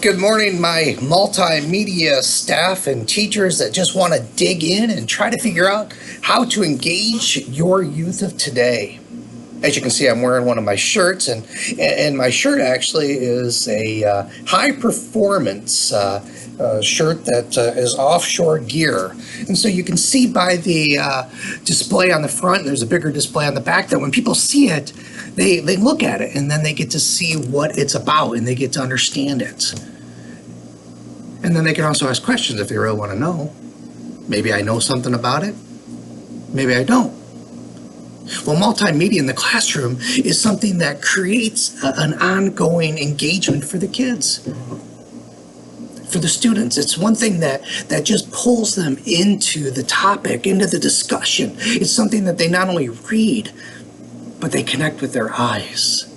Good morning, my multimedia staff and teachers that just want to dig in and try to figure out how to engage your youth of today. As you can see, I'm wearing one of my shirts, and my shirt actually is a high performance shirt that is offshore gear. And so you can see by the display on the front, and there's a bigger display on the back, that when people see it, they look at it and then they get to see what it's about and they get to understand it. And then they can also ask questions if they really want to know. Maybe I know something about it, maybe I don't. Well, multimedia in the classroom is something that creates an ongoing engagement for the kids, for the students. It's one thing that just pulls them into the topic, into the discussion. It's something that they not only read, but they connect with their eyes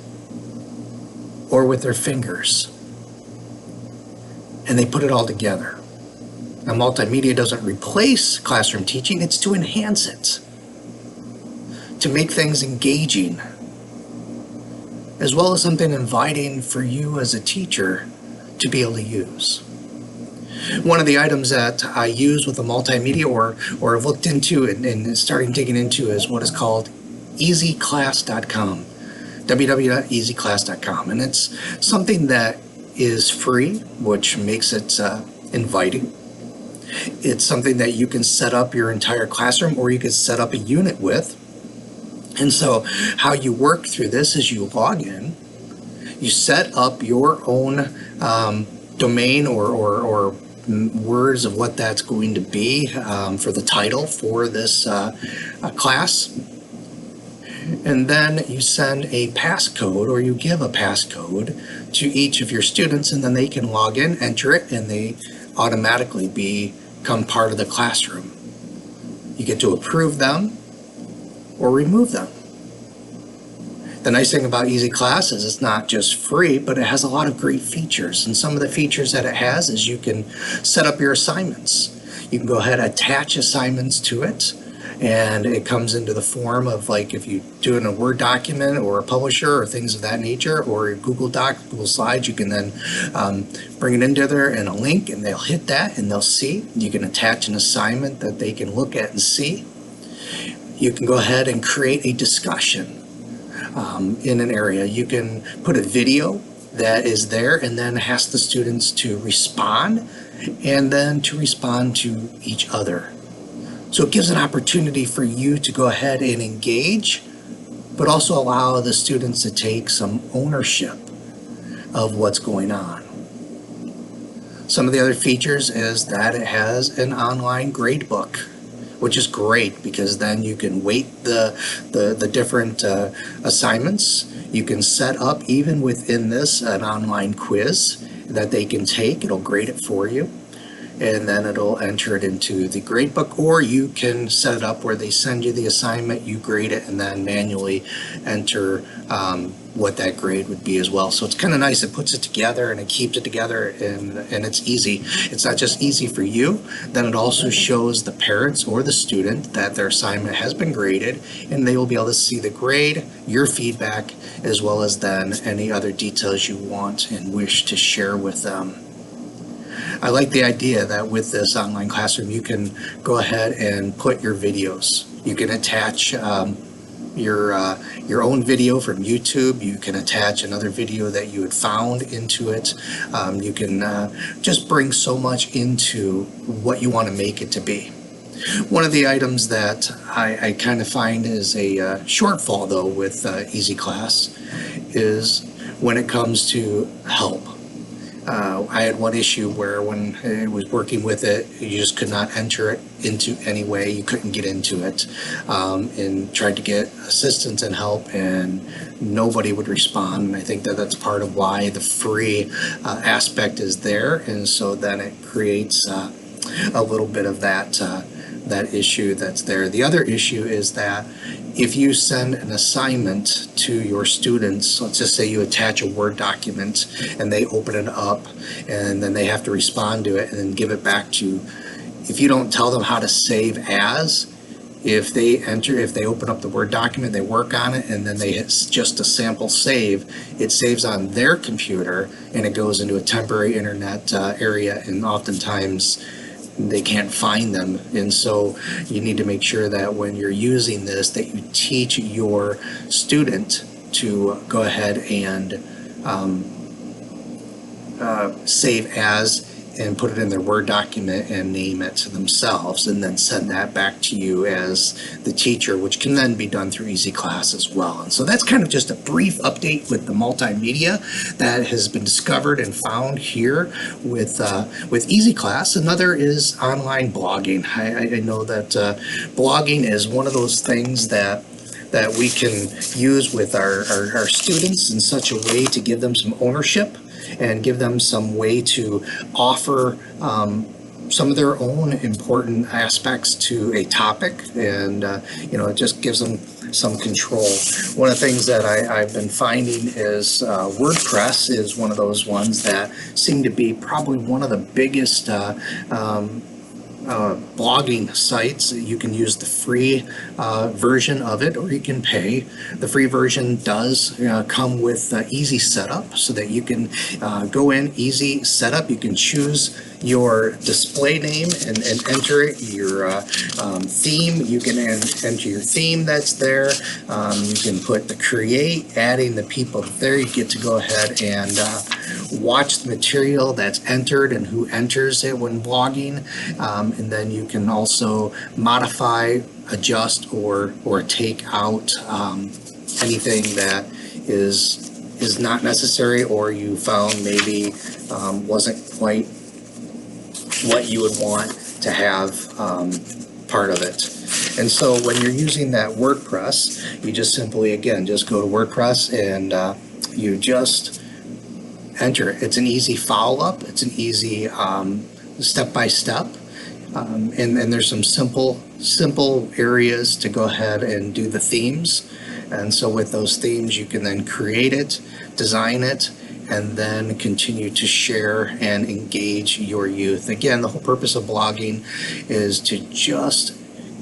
or with their fingers. And they put it all together. Now, multimedia doesn't replace classroom teaching, it's to enhance it, to make things engaging, as well as something inviting for you as a teacher to be able to use. One of the items that I use with the multimedia or have looked into and starting digging into is what is called easyclass.com, www.easyclass.com. And it's something that is free, which makes it inviting. It's something that you can set up your entire classroom or you can set up a unit with. And so how you work through this is you log in, you set up your own domain or words of what that's going to be for the title for this class. And then you send a passcode or you give a passcode to each of your students, and then they can log in, enter it, and they automatically become part of the classroom. You get to approve them or remove them. The nice thing about Easy Class is it's not just free, but it has a lot of great features. And some of the features that it has is you can set up your assignments. You can go ahead and attach assignments to it. And it comes into the form of, like, if you do it in a Word document or a publisher or things of that nature, or Google Doc, Google Slides, you can then bring it into there in a link, and they'll hit that and they'll see. You can attach an assignment that they can look at and see. You can go ahead and create a discussion in an area. You can put a video that is there and then ask the students to respond and then to respond to each other. So it gives an opportunity for you to go ahead and engage, but also allow the students to take some ownership of what's going on. Some of the other features is that it has an online grade book, which is great because then you can weight the different assignments. You can set up, even within this, an online quiz that they can take. It'll grade it for you, and then it'll enter it into the grade book, or you can set it up where they send you the assignment, you grade it, and then manually enter what that grade would be as well. So it's kind of nice. It puts it together and it keeps it together, and it's easy. It's not just easy for you, then it also shows the parents or the student that their assignment has been graded, and they will be able to see the grade, your feedback, as well as then any other details you want and wish to share with them. I like the idea that with this online classroom, you can go ahead and put your videos. You can attach your own video from YouTube. You can attach another video that you had found into it. You can just bring so much into what you want to make it to be. One of the items that I kind of find is a shortfall, though, with Easy Class is when it comes to help. I had one issue where when I was working with it, you just could not enter it into any way. You couldn't get into it, and tried to get assistance and help, and nobody would respond. And I think that that's part of why the free aspect is there, and so then it creates a little bit of that issue that's there. The other issue is that if you send an assignment to your students, let's just say you attach a Word document and they open it up and then they have to respond to it and then give it back to you. If you don't tell them how to save as, if they open up the Word document, they work on it, and then they hit just a sample save, it saves on their computer and it goes into a temporary internet area, and oftentimes they can't find them. And so you need to make sure that when you're using this, that you teach your student to go ahead and save as and put it in their Word document and name it to themselves, and then send that back to you as the teacher, which can then be done through Easy Class as well. And so that's kind of just a brief update with the multimedia that has been discovered and found here with Easy Class. Another is online blogging. I know that blogging is one of those things that we can use with our students in such a way to give them some ownership and give them some way to offer some of their own important aspects to a topic, and it just gives them some control. One of the things that I've been finding is WordPress is one of those ones that seem to be probably one of the biggest blogging sites. You can use the free version of it, or you can pay. The free version does come with easy setup, so that you can go in, easy setup. You can choose your display name and enter it, your theme. You can enter your theme that's there. You can put the create, adding the people there. You get to go ahead and watch the material that's entered and who enters it when blogging. And then you can also modify, adjust, or take out anything that is not necessary, or you found maybe wasn't quite what you would want to have part of it. And so when you're using that WordPress, you just simply, again, just go to WordPress and you just enter it. It's an easy follow-up. It's an easy step-by-step. And there's some simple areas to go ahead and do the themes. And so with those themes, you can then create it, design it, and then continue to share and engage your youth. Again, the whole purpose of blogging is to just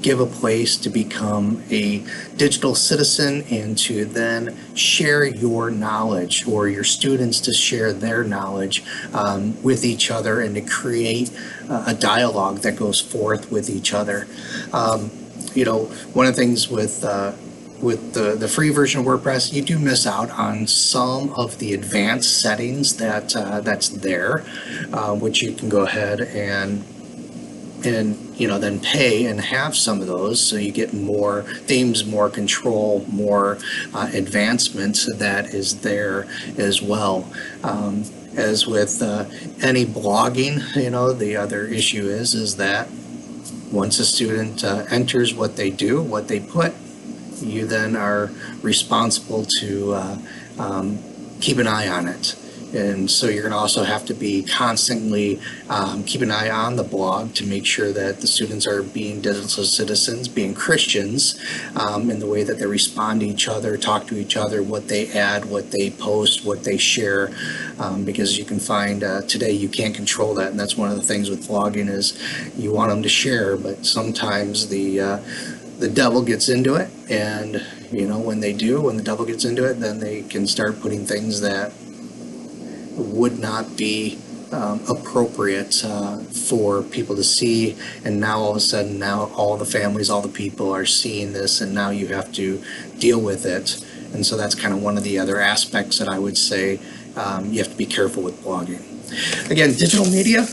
give a place to become a digital citizen and to then share your knowledge, or your students to share their knowledge with each other, and to create a dialogue that goes forth with each other. One of the things with the free version of WordPress, you do miss out on some of the advanced settings that's there, which you can go ahead and then pay and have some of those, so you get more themes, more control, more advancements that is there as well. As with any blogging, the other issue is that once a student enters what they do, what they put, you then are responsible to keep an eye on it. And so you're going to also have to be constantly keep an eye on the blog to make sure that the students are being digital citizens, being Christians, in the way that they respond to each other, talk to each other, what they add, what they post, what they share, because you can find today you can't control that. And that's one of the things with blogging is you want them to share, but sometimes the devil gets into it, and when the devil gets into it, then they can start putting things that would not be appropriate for people to see. And now all of a sudden, now all the families, all the people are seeing this, and now you have to deal with it. And so that's kind of one of the other aspects that I would say you have to be careful with blogging. Again, digital media,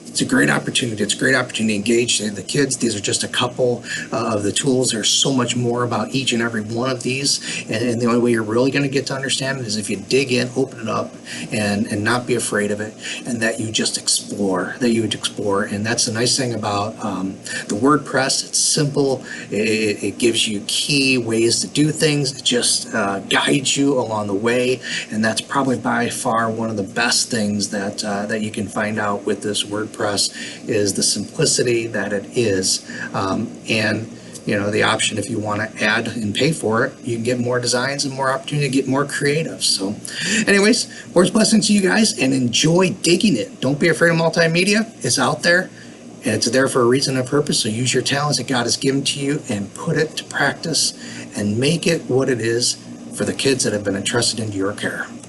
it's a great opportunity. It's a great opportunity to engage the kids. These are just a couple of the tools. There's so much more about each and every one of these. And the only way you're really going to get to understand it is if you dig in, open it up, and not be afraid of it, and that you just explore, And that's the nice thing about the WordPress. It's simple. It gives you key ways to do things. It just guides you along the way. And that's probably by far one of the best things that you can find out with this WordPress, is the simplicity that it is, and the option, if you want to add and pay for it, you can get more designs and more opportunity to get more creative. So anyways, Lord's blessings to you guys, and enjoy digging it. Don't be afraid of multimedia. It's out there. And it's there for a reason and a purpose, so use your talents that God has given to you and put it to practice and make it what it is for the kids that have been entrusted into your care.